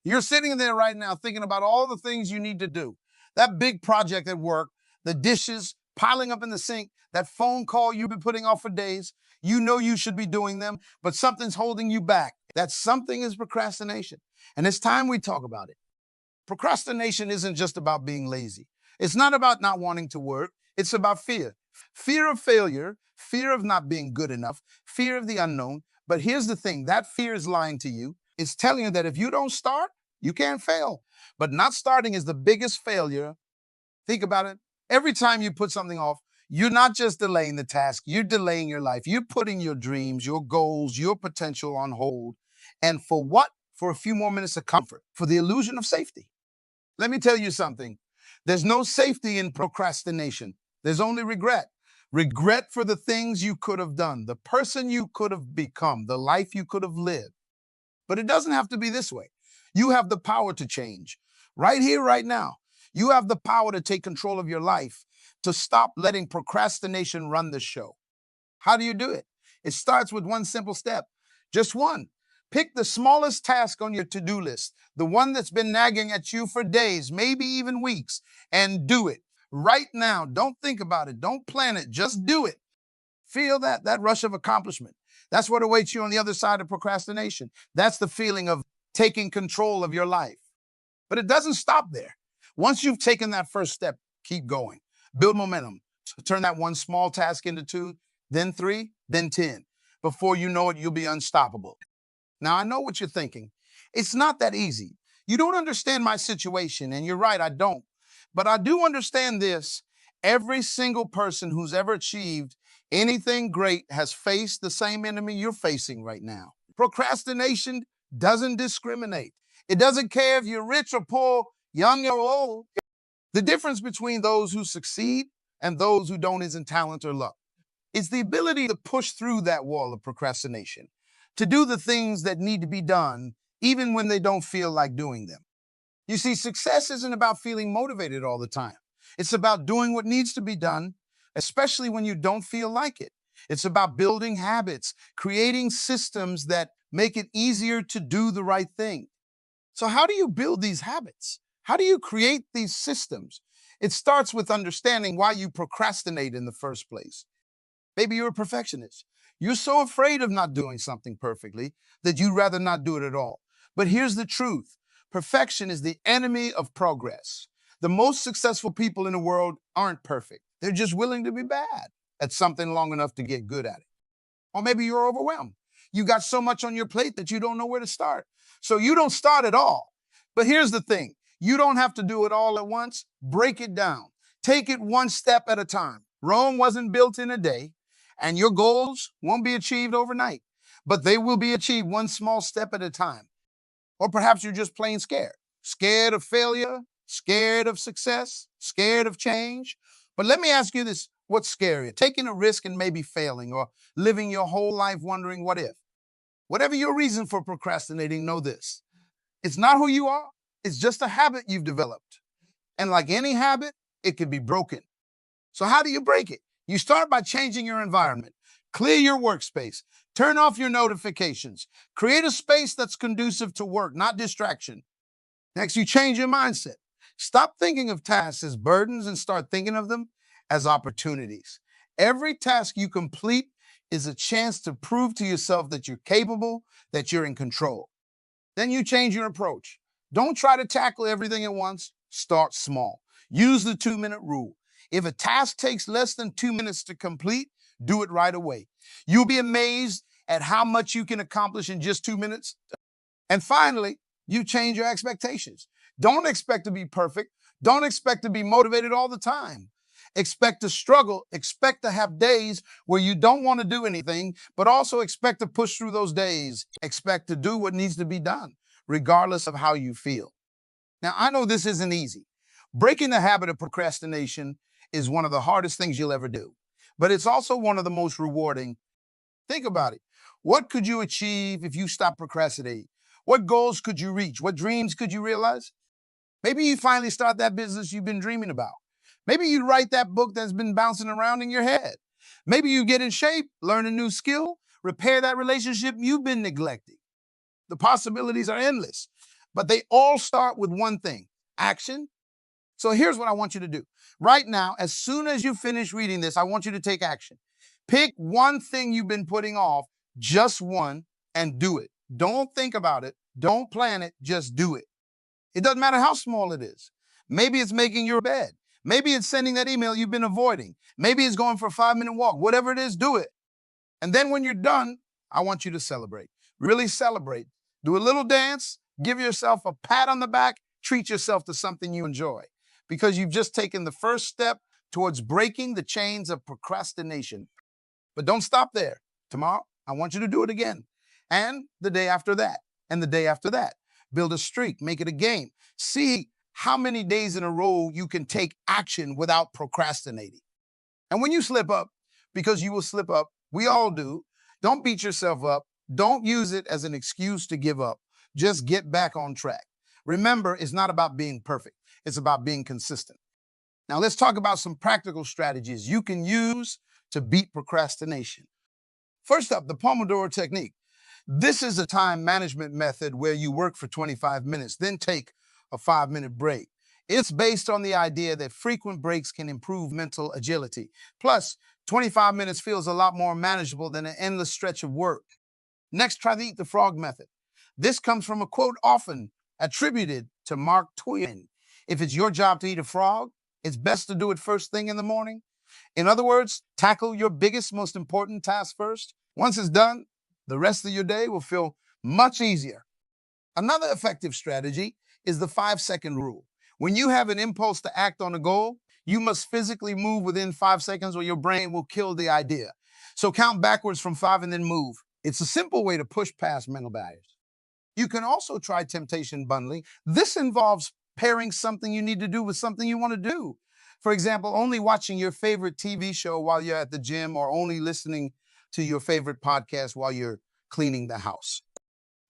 You're sitting there right now thinking about all the things you need to do. That big project at work, the dishes piling up in the sink, that phone call you've been putting off for days. You know you should be doing them, but something's holding you back. That something is procrastination. And it's time we talk about it. Procrastination isn't just about being lazy. It's not about not wanting to work. It's about fear. Fear of failure, fear of not being good enough, fear of the unknown. But here's the thing, that fear is lying to you. It's telling you that if you don't start, you can't fail. But not starting is the biggest failure. Think about it. Every time you put something off, you're not just delaying the task, you're delaying your life. You're putting your dreams, your goals, your potential on hold. And for what? For a few more minutes of comfort, for the illusion of safety. Let me tell you something. There's no safety in procrastination. There's only regret. Regret for the things you could have done, the person you could have become, the life you could have lived. But it doesn't have to be this way. You have the power to change. Right here, right now. You have the power to take control of your life, to stop letting procrastination run the show. How do you do it? It starts with one simple step. Just one. Pick the smallest task on your to-do list, the one that's been nagging at you for days, maybe even weeks, and do it. Right now, don't think about it. Don't plan it. Just do it. Feel that rush of accomplishment. That's what awaits you on the other side of procrastination. That's the feeling of taking control of your life. But it doesn't stop there. Once you've taken that first step, keep going. Build momentum. Turn that one small task into 2, then 3, then 10. Before you know it, you'll be unstoppable. Now, I know what you're thinking. It's not that easy. You don't understand my situation, and you're right, I don't. But I do understand this. Every single person who's ever achieved anything great has faced the same enemy you're facing right now. Procrastination doesn't discriminate. It doesn't care if you're rich or poor, young or old. The difference between those who succeed and those who don't isn't talent or luck. It's the ability to push through that wall of procrastination, to do the things that need to be done, even when they don't feel like doing them. You see, success isn't about feeling motivated all the time. It's about doing what needs to be done, especially when you don't feel like it. It's about building habits, creating systems that make it easier to do the right thing. So how do you build these habits? How do you create these systems? It starts with understanding why you procrastinate in the first place. Maybe you're a perfectionist. You're so afraid of not doing something perfectly that you'd rather not do it at all. But here's the truth. Perfection is the enemy of progress. The most successful people in the world aren't perfect. They're just willing to be bad at something long enough to get good at it. Or maybe you're overwhelmed. You got so much on your plate that you don't know where to start. So you don't start at all. But here's the thing. You don't have to do it all at once. Break it down. Take it one step at a time. Rome wasn't built in a day, and your goals won't be achieved overnight, but they will be achieved one small step at a time. Or perhaps you're just plain scared. Scared of failure, scared of success, scared of change. But let me ask you this, what's scarier? Taking a risk and maybe failing, or living your whole life wondering what if? Whatever your reason for procrastinating, know this. It's not who you are. It's just a habit you've developed. And like any habit, it can be broken. So how do you break it? You start by changing your environment. Clear your workspace. Turn off your notifications. Create a space that's conducive to work, not distraction. Next, you change your mindset. Stop thinking of tasks as burdens and start thinking of them as opportunities. Every task you complete is a chance to prove to yourself that you're capable, that you're in control. Then you change your approach. Don't try to tackle everything at once. Start small. Use the 2-minute rule. If a task takes less than 2 minutes to complete, do it right away. You'll be amazed at how much you can accomplish in just 2 minutes. And finally, you change your expectations. Don't expect to be perfect. Don't expect to be motivated all the time. Expect to struggle. Expect to have days where you don't want to do anything, but also expect to push through those days. Expect to do what needs to be done, regardless of how you feel. Now, I know this isn't easy. Breaking the habit of procrastination is one of the hardest things you'll ever do, but it's also one of the most rewarding. Think about it. What could you achieve if you stopped procrastinating? What goals could you reach? What dreams could you realize? Maybe you finally start that business you've been dreaming about. Maybe you write that book that's been bouncing around in your head. Maybe you get in shape, learn a new skill, repair that relationship you've been neglecting. The possibilities are endless. but they all start with one thing: action. So here's what I want you to do. Right now, as soon as you finish reading this, I want you to take action. Pick one thing you've been putting off, just one, and do it. Don't think about it. Don't plan it. Just do it. It doesn't matter how small it is. Maybe it's making your bed. Maybe it's sending that email you've been avoiding. Maybe it's going for a 5-minute walk. Whatever it is, do it. And then when you're done, I want you to celebrate. Really celebrate. Do a little dance. Give yourself a pat on the back. Treat yourself to something you enjoy, because you've just taken the first step towards breaking the chains of procrastination. But don't stop there. Tomorrow, I want you to do it again. And the day after that. And the day after that. Build a streak. Make it a game. See how many days in a row you can take action without procrastinating. And when you slip up, because you will slip up, we all do, don't beat yourself up. Don't use it as an excuse to give up. Just get back on track. Remember, it's not about being perfect. It's about being consistent. Now, let's talk about some practical strategies you can use to beat procrastination. First up, the Pomodoro technique. This is a time management method where you work for 25 minutes, then take a 5-minute break. It's based on the idea that frequent breaks can improve mental agility. Plus, 25 minutes feels a lot more manageable than an endless stretch of work. Next, try the Eat the Frog method. This comes from a quote often attributed to Mark Twain. If it's your job to eat a frog, it's best to do it first thing in the morning. In other words, tackle your biggest, most important task first. Once it's done, the rest of your day will feel much easier. Another effective strategy is the 5-second rule. When you have an impulse to act on a goal, you must physically move within 5 seconds or your brain will kill the idea. So count backwards from 5 and then move. It's a simple way to push past mental barriers. You can also try temptation bundling. This involves pairing something you need to do with something you want to do. For example, only watching your favorite TV show while you're at the gym, or only listening to your favorite podcast while you're cleaning the house.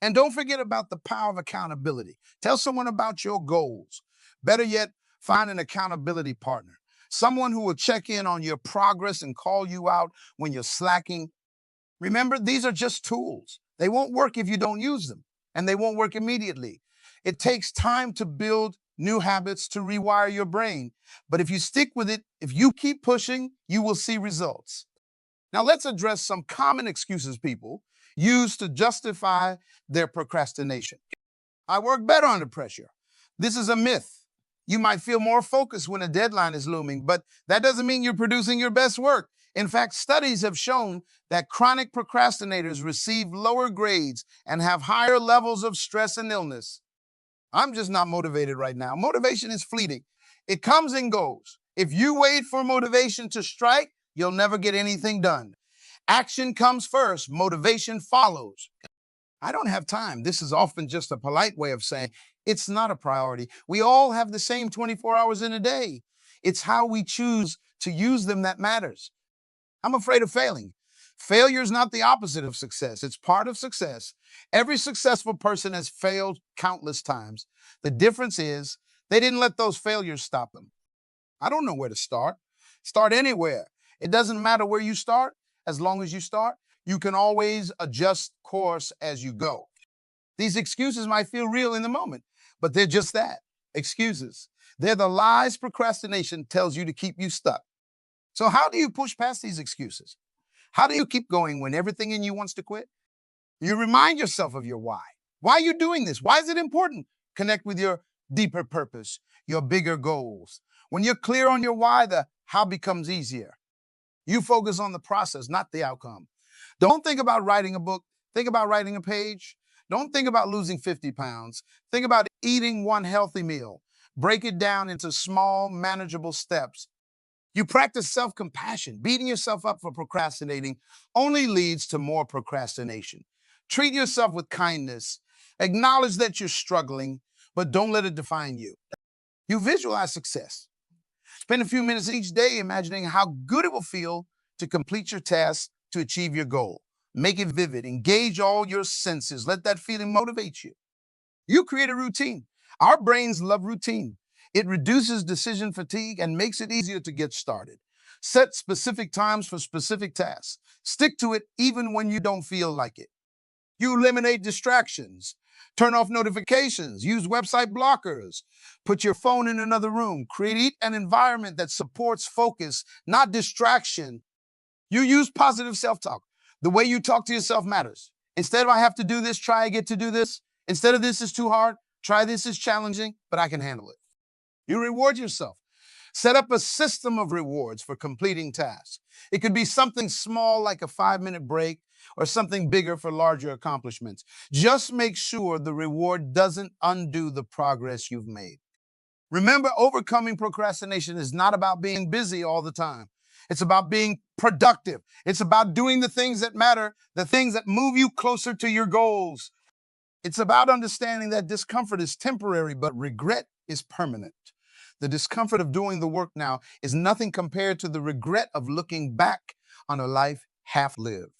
And don't forget about the power of accountability. Tell someone about your goals. Better yet, find an accountability partner. Someone who will check in on your progress and call you out when you're slacking. Remember, these are just tools. They won't work if you don't use them, and they won't work immediately. It takes time to build new habits, to rewire your brain. But if you stick with it, if you keep pushing, you will see results. Now let's address some common excuses people use to justify their procrastination. I work better under pressure. This is a myth. You might feel more focused when a deadline is looming, but that doesn't mean you're producing your best work. In fact, studies have shown that chronic procrastinators receive lower grades and have higher levels of stress and illness. I'm just not motivated right now. Motivation is fleeting. It comes and goes. If you wait for motivation to strike, you'll never get anything done. Action comes first, motivation follows. I don't have time. This is often just a polite way of saying it's not a priority. We all have the same 24 hours in a day. It's how we choose to use them that matters. I'm afraid of failing. Failure is not the opposite of success. It's part of success. Every successful person has failed countless times. The difference is they didn't let those failures stop them. I don't know where to start. Start anywhere. It doesn't matter where you start. As long as you start, you can always adjust course as you go. These excuses might feel real in the moment, but they're just that, excuses. They're the lies procrastination tells you to keep you stuck. So how do you push past these excuses? How do you keep going when everything in you wants to quit? You remind yourself of your why. Why are you doing this? Why is it important? Connect with your deeper purpose, your bigger goals. When you're clear on your why, the how becomes easier. You focus on the process, not the outcome. Don't think about writing a book. Think about writing a page. Don't think about losing 50 pounds. Think about eating one healthy meal. Break it down into small, manageable steps. You practice self-compassion. Beating yourself up for procrastinating only leads to more procrastination. Treat yourself with kindness. Acknowledge that you're struggling, but don't let it define you. You visualize success. Spend a few minutes each day imagining how good it will feel to complete your task, to achieve your goal. Make it vivid. Engage all your senses. Let that feeling motivate you. You create a routine. Our brains love routine. It reduces decision fatigue and makes it easier to get started. Set specific times for specific tasks. Stick to it even when you don't feel like it. You eliminate distractions. Turn off notifications, use website blockers, put your phone in another room, create an environment that supports focus, not distraction. You use positive self-talk. The way you talk to yourself matters. Instead of I have to do this, try I get to do this. Instead of this is too hard, try this is challenging, but I can handle it. You reward yourself. Set up a system of rewards for completing tasks. It could be something small like a 5-minute break or something bigger for larger accomplishments. Just make sure the reward doesn't undo the progress you've made. Remember, overcoming procrastination is not about being busy all the time. It's about being productive. It's about doing the things that matter, the things that move you closer to your goals. It's about understanding that discomfort is temporary, but regret is permanent. The discomfort of doing the work now is nothing compared to the regret of looking back on a life half lived.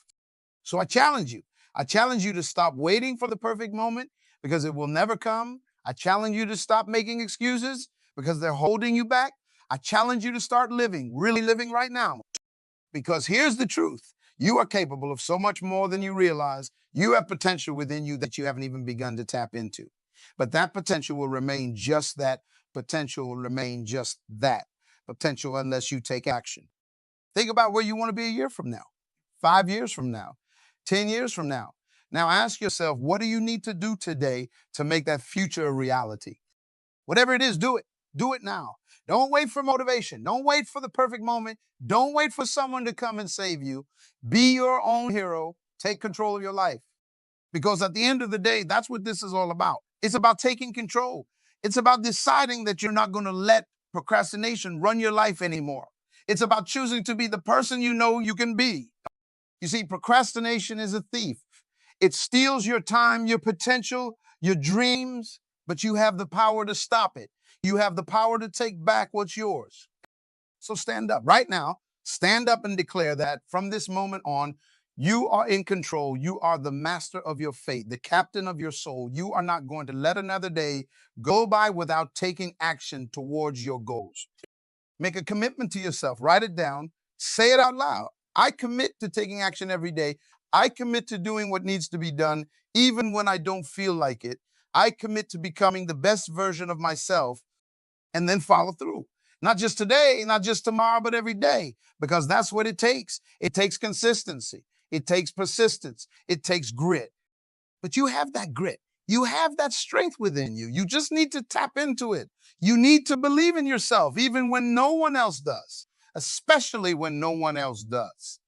So I challenge you. I challenge you to stop waiting for the perfect moment because it will never come. I challenge you to stop making excuses because they're holding you back. I challenge you to start living, really living right now. Because here's the truth. You are capable of so much more than you realize. You have potential within you that you haven't even begun to tap into. But that potential will remain just that. Potential will remain just that. Potential unless you take action. Think about where you want to be a year from now, 5 years from now, 10 years from now. Now ask yourself, what do you need to do today to make that future a reality? Whatever it is, do it. Do it now. Don't wait for motivation. Don't wait for the perfect moment. Don't wait for someone to come and save you. Be your own hero. Take control of your life. Because at the end of the day, that's what this is all about. It's about taking control. It's about deciding that you're not going to let procrastination run your life anymore. It's about choosing to be the person you know you can be. You see, procrastination is a thief. It steals your time, your potential, your dreams, but you have the power to stop it. You have the power to take back what's yours. So stand up right now. Stand up and declare that from this moment on, you are in control. You are the master of your fate, the captain of your soul. You are not going to let another day go by without taking action towards your goals. Make a commitment to yourself. Write it down. Say it out loud. I commit to taking action every day. I commit to doing what needs to be done, even when I don't feel like it. I commit to becoming the best version of myself and then follow through. Not just today, not just tomorrow, but every day, because that's what it takes. It takes consistency. It takes persistence. It takes grit. But you have that grit. You have that strength within you. You just need to tap into it. You need to believe in yourself, even when no one else does, especially when no one else does.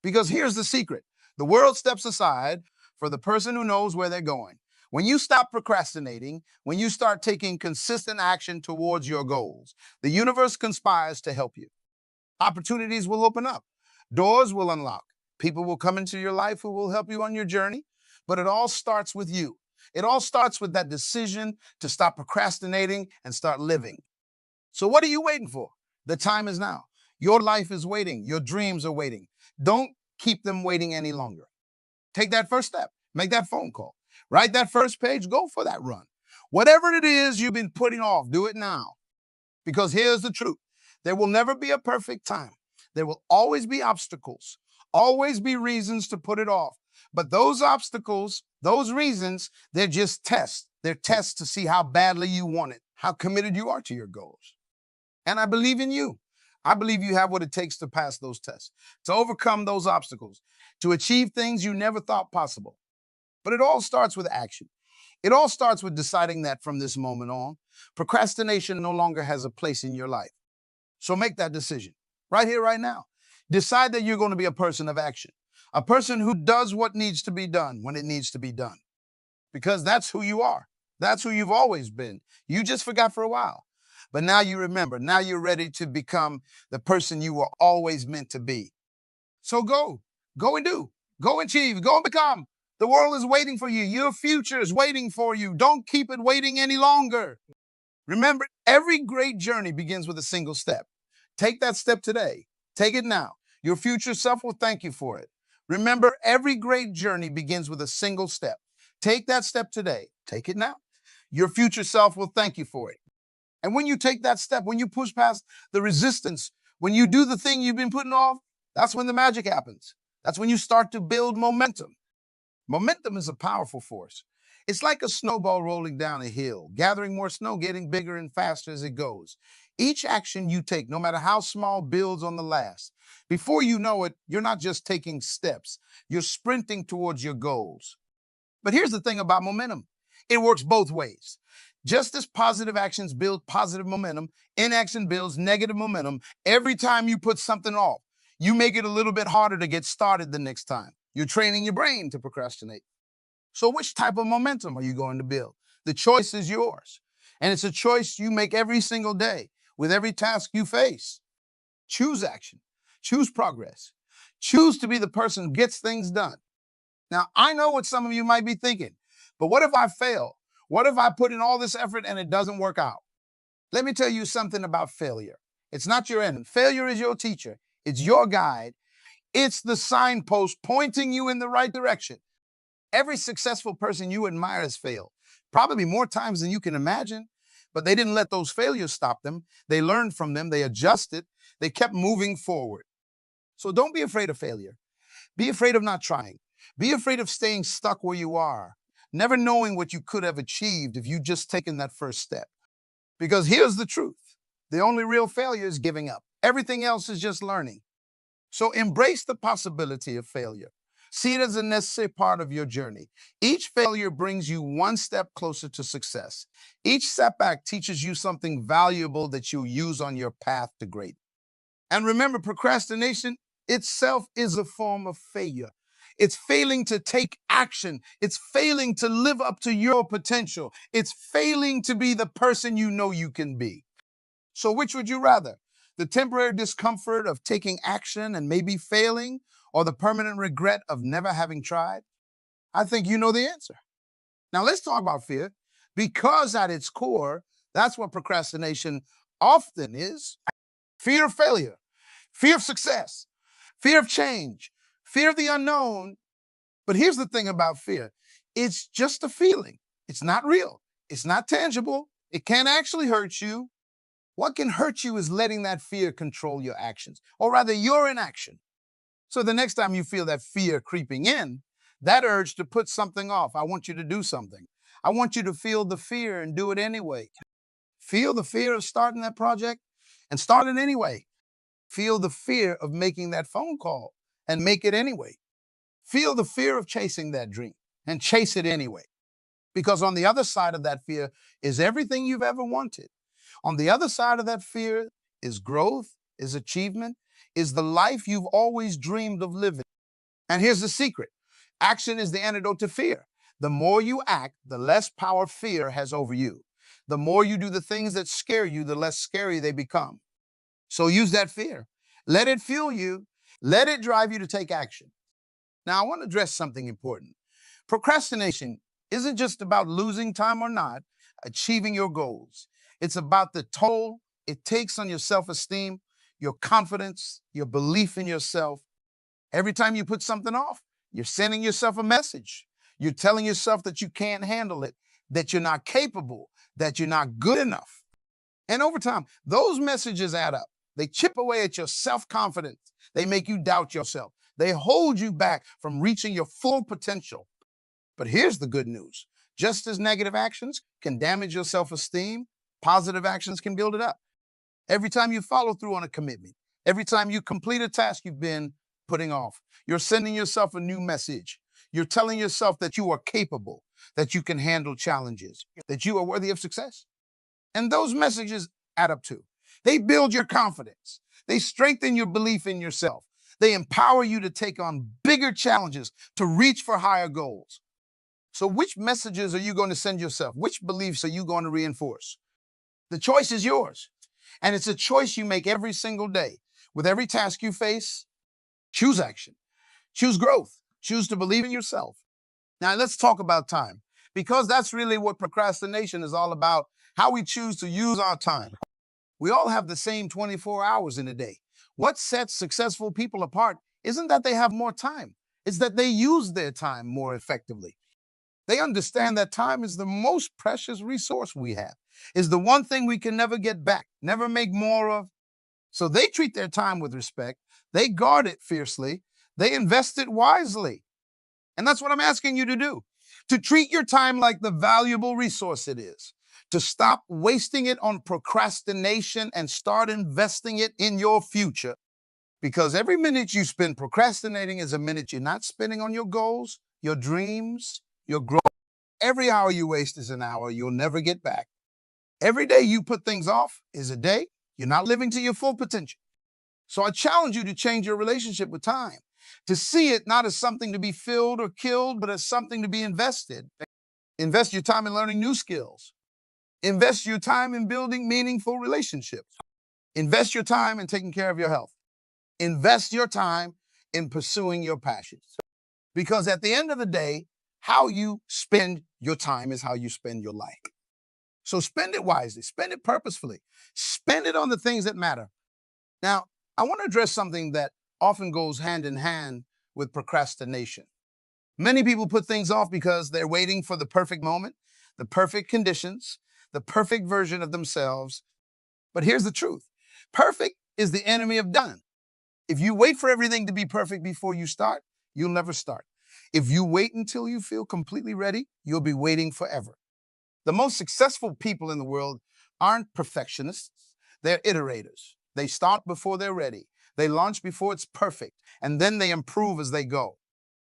Because here's the secret. The world steps aside for the person who knows where they're going. When you stop procrastinating, when you start taking consistent action towards your goals, the universe conspires to help you. Opportunities will open up. Doors will unlock. People will come into your life who will help you on your journey. But it all starts with you. It all starts with that decision to stop procrastinating and start living. So what are you waiting for? The time is now. Your life is waiting. Your dreams are waiting. Don't keep them waiting any longer. Take that first step. Make that phone call. Write that first page. Go for that run. Whatever it is you've been putting off, do it now. Because here's the truth. There will never be a perfect time. There will always be obstacles, always be reasons to put it off. But those obstacles, those reasons, they're just tests. They're tests to see how badly you want it, how committed you are to your goals. And I believe in you. I believe you have what it takes to pass those tests, to overcome those obstacles, to achieve things you never thought possible. But it all starts with action. It all starts with deciding that from this moment on, procrastination no longer has a place in your life. So make that decision right here, right now. Decide that you're going to be a person of action, a person who does what needs to be done when it needs to be done. Because that's who you are. That's who you've always been. You just forgot for a while. But now you remember. Now you're ready to become the person you were always meant to be. So go and do, go and achieve, go and become. The world is waiting for you. Your future is waiting for you. Don't keep it waiting any longer. Remember, every great journey begins with a single step. Take that step today. Take it now. Your future self will thank you for it. Remember, every great journey begins with a single step. Take that step today. Take it now. Your future self will thank you for it. And when you take that step, when you push past the resistance, when you do the thing you've been putting off, that's when the magic happens. That's when you start to build momentum. Momentum is a powerful force. It's like a snowball rolling down a hill, gathering more snow, getting bigger and faster as it goes. Each action you take, no matter how small, builds on the last. Before you know it, you're not just taking steps, you're sprinting towards your goals. But here's the thing about momentum, it works both ways. Just as positive actions build positive momentum, inaction builds negative momentum. Every time you put something off, you make it a little bit harder to get started the next time. You're training your brain to procrastinate. So, which type of momentum are you going to build? The choice is yours. And it's a choice you make every single day with every task you face. Choose action, choose progress, choose to be the person who gets things done. Now, I know what some of you might be thinking, but what if I fail? What if I put in all this effort and it doesn't work out? Let me tell you something about failure. It's not your enemy. Failure is your teacher. It's your guide. It's the signpost pointing you in the right direction. Every successful person you admire has failed, probably more times than you can imagine, but they didn't let those failures stop them. They learned from them. They adjusted. They kept moving forward. So don't be afraid of failure. Be afraid of not trying. Be afraid of staying stuck where you are, never knowing what you could have achieved if you'd just taken that first step. Because here's the truth. The only real failure is giving up. Everything else is just learning. So embrace the possibility of failure. See it as a necessary part of your journey. Each failure brings you one step closer to success. Each setback teaches you something valuable that you'll use on your path to greatness. And remember, procrastination itself is a form of failure. It's failing to take action. It's failing to live up to your potential. It's failing to be the person you know you can be. So which would you rather? The temporary discomfort of taking action and maybe failing, or the permanent regret of never having tried? I think you know the answer. Now let's talk about fear, because at its core, that's what procrastination often is. Fear of failure, fear of success, fear of change, fear of the unknown. But here's the thing about fear. It's just a feeling. It's not real. It's not tangible. It can't actually hurt you. What can hurt you is letting that fear control your actions, or rather your inaction. So the next time you feel that fear creeping in, that urge to put something off, I want you to do something. I want you to feel the fear and do it anyway. Feel the fear of starting that project and start it anyway. Feel the fear of making that phone call and make it anyway. Feel the fear of chasing that dream and chase it anyway. Because on the other side of that fear is everything you've ever wanted. On the other side of that fear is growth, is achievement, is the life you've always dreamed of living. And here's the secret. Action is the antidote to fear. The more you act, the less power fear has over you. The more you do the things that scare you, the less scary they become. So use that fear. Let it fuel you. Let it drive you to take action. Now, I want to address something important. Procrastination isn't just about losing time or not achieving your goals. It's about the toll it takes on your self-esteem, your confidence, your belief in yourself. Every time you put something off, you're sending yourself a message. You're telling yourself that you can't handle it, that you're not capable, that you're not good enough. And over time, those messages add up. They chip away at your self-confidence. They make you doubt yourself. They hold you back from reaching your full potential. But here's the good news. Just as negative actions can damage your self-esteem, positive actions can build it up. Every time you follow through on a commitment, every time you complete a task you've been putting off, you're sending yourself a new message. You're telling yourself that you are capable, that you can handle challenges, that you are worthy of success. And those messages add up too. They build your confidence. They strengthen your belief in yourself. They empower you to take on bigger challenges, to reach for higher goals. So which messages are you going to send yourself? Which beliefs are you going to reinforce? The choice is yours. And it's a choice you make every single day. With every task you face, choose action, choose growth, choose to believe in yourself. Now let's talk about time, because that's really what procrastination is all about, how we choose to use our time. We all have the same 24 hours in a day. What sets successful people apart isn't that they have more time. It's that they use their time more effectively. They understand that time is the most precious resource we have, is the one thing we can never get back, never make more of. So they treat their time with respect. They guard it fiercely. They invest it wisely. And that's what I'm asking you to do. to treat your time like the valuable resource it is, to stop wasting it on procrastination and start investing it in your future. Because every minute you spend procrastinating is a minute you're not spending on your goals, your dreams, your growth. Every hour you waste is an hour you'll never get back. Every day you put things off is a day you're not living to your full potential. So I challenge you to change your relationship with time, to see it not as something to be filled or killed, but as something to be invested. Invest your time in learning new skills. Invest your time in building meaningful relationships. Invest your time in taking care of your health. Invest your time in pursuing your passions. Because at the end of the day, how you spend your time is how you spend your life. So spend it wisely, spend it purposefully, spend it on the things that matter. Now, I want to address something that often goes hand in hand with procrastination. Many people put things off because they're waiting for the perfect moment, the perfect conditions, the perfect version of themselves. But here's the truth. Perfect is the enemy of done. If you wait for everything to be perfect before you start, you'll never start. If you wait until you feel completely ready, you'll be waiting forever. The most successful people in the world aren't perfectionists, they're iterators. They start before they're ready. They launch before it's perfect, and then they improve as they go.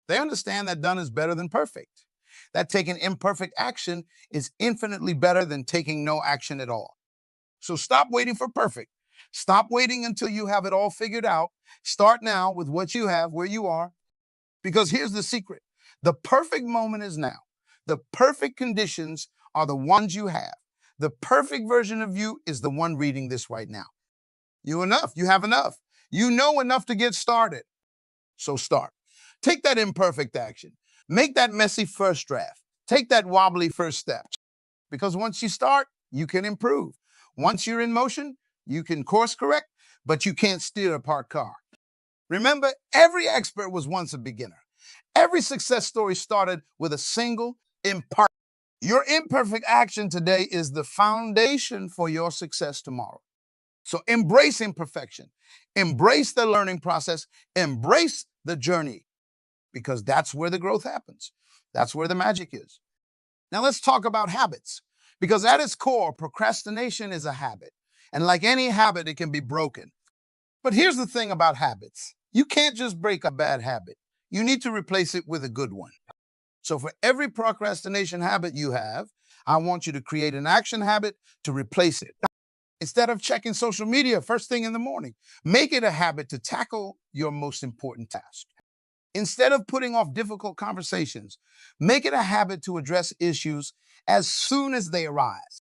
They understand that done is better than perfect, that taking imperfect action is infinitely better than taking no action at all. So stop waiting for perfect. Stop waiting until you have it all figured out. Start now with what you have, where you are. Because here's the secret. The perfect moment is now. The perfect conditions are the ones you have. The perfect version of you is the one reading this right now. You enough. You have enough. You know enough to get started. So start. Take that imperfect action. Make that messy first draft. Take that wobbly first step. Because once you start, you can improve. Once you're in motion, you can course correct, but you can't steer a parked car. Remember, every expert was once a beginner. Every success story started with a single imperfect. Your imperfect action today is the foundation for your success tomorrow. So embrace imperfection. Embrace the learning process. Embrace the journey, because that's where the growth happens. That's where the magic is. Now let's talk about habits, because at its core, procrastination is a habit. And like any habit, it can be broken. But here's the thing about habits. You can't just break a bad habit. You need to replace it with a good one. So for every procrastination habit you have, I want you to create an action habit to replace it. Instead of checking social media first thing in the morning, make it a habit to tackle your most important task. Instead of putting off difficult conversations, make it a habit to address issues as soon as they arise.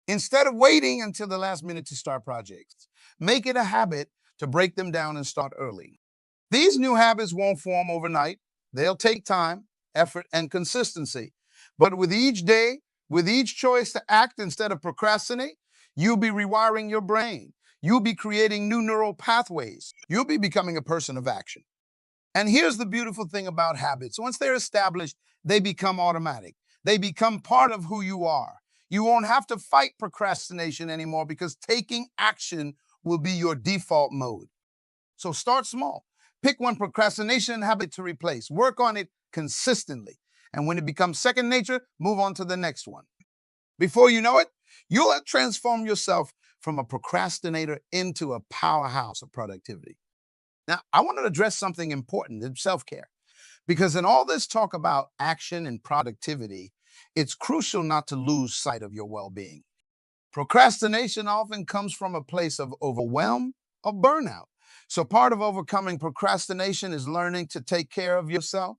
Instead of waiting until the last minute to start projects, make it a habit to break them down and start early. These new habits won't form overnight. They'll take time, effort, and consistency. But with each day, with each choice to act instead of procrastinate, you'll be rewiring your brain. You'll be creating new neural pathways. You'll be becoming a person of action. And here's the beautiful thing about habits. Once they're established, they become automatic. They become part of who you are. You won't have to fight procrastination anymore because taking action will be your default mode. So start small. Pick one procrastination habit to replace. Work on it consistently. And when it becomes second nature, move on to the next one. Before you know it, you'll have transformed yourself from a procrastinator into a powerhouse of productivity. Now, I want to address something important in self-care, because in all this talk about action and productivity, it's crucial not to lose sight of your well-being. Procrastination often comes from a place of overwhelm or burnout. So part of overcoming procrastination is learning to take care of yourself.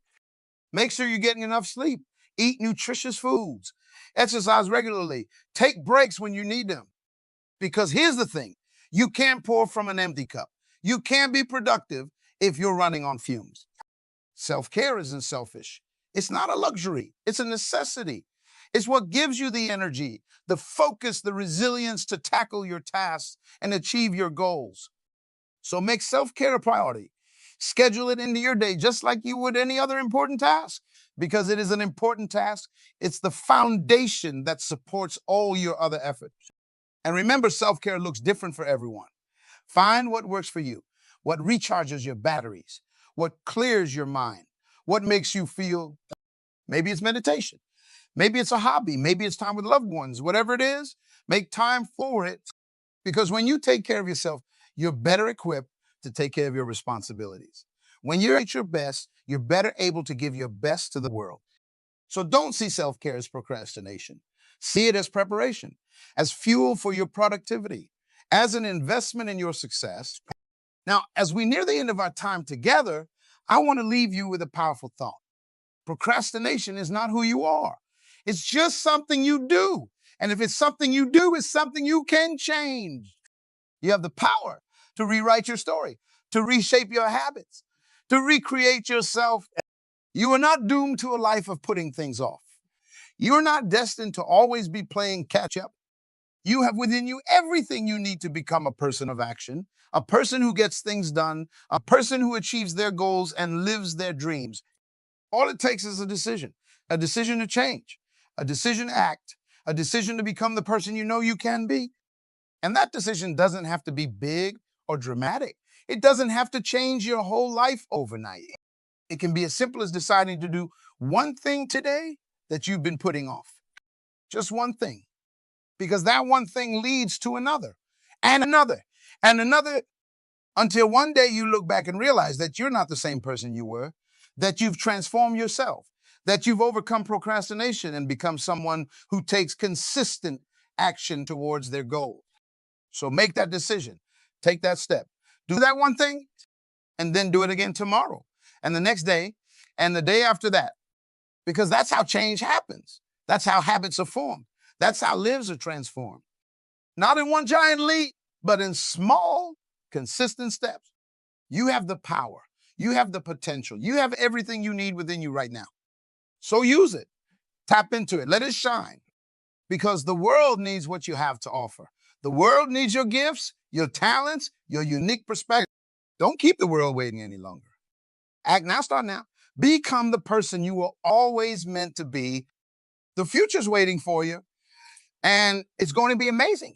Make sure you're getting enough sleep. Eat nutritious foods. Exercise regularly. Take breaks when you need them. Because here's the thing. You can't pour from an empty cup. You can't be productive if you're running on fumes. Self-care isn't selfish. It's not a luxury. It's a necessity. It's what gives you the energy, the focus, the resilience to tackle your tasks and achieve your goals. So make self-care a priority. Schedule it into your day just like you would any other important task, because it is an important task. It's the foundation that supports all your other efforts. And remember, self-care looks different for everyone. Find what works for you, what recharges your batteries, what clears your mind, what makes you feel. Maybe it's meditation. Maybe it's a hobby. Maybe it's time with loved ones. Whatever it is, make time for it. Because when you take care of yourself, you're better equipped to take care of your responsibilities. When you're at your best, you're better able to give your best to the world. So don't see self-care as procrastination. See it as preparation, as fuel for your productivity, as an investment in your success. Now, as we near the end of our time together, I want to leave you with a powerful thought. Procrastination is not who you are. It's just something you do. And if it's something you do, it's something you can change. You have the power to rewrite your story, to reshape your habits, to recreate yourself. You are not doomed to a life of putting things off. You're not destined to always be playing catch up. You have within you everything you need to become a person of action, a person who gets things done, a person who achieves their goals and lives their dreams. All it takes is a decision to change, a decision to act, a decision to become the person you know you can be. And that decision doesn't have to be big or dramatic. It doesn't have to change your whole life overnight. It can be as simple as deciding to do one thing today that you've been putting off. Just one thing. Because that one thing leads to another and another and another, until one day you look back and realize that you're not the same person you were, that you've transformed yourself, that you've overcome procrastination and become someone who takes consistent action towards their goal. So make that decision. Take that step. Do that one thing and then do it again tomorrow and the next day and the day after that. Because that's how change happens. That's how habits are formed. That's how lives are transformed. Not in one giant leap, but in small, consistent steps. You have the power. You have the potential. You have everything you need within you right now. So use it. Tap into it. Let it shine. Because the world needs what you have to offer. The world needs your gifts, your talents, your unique perspective. Don't keep the world waiting any longer. Act now, start now. Become the person you were always meant to be. The future's waiting for you, and it's going to be amazing.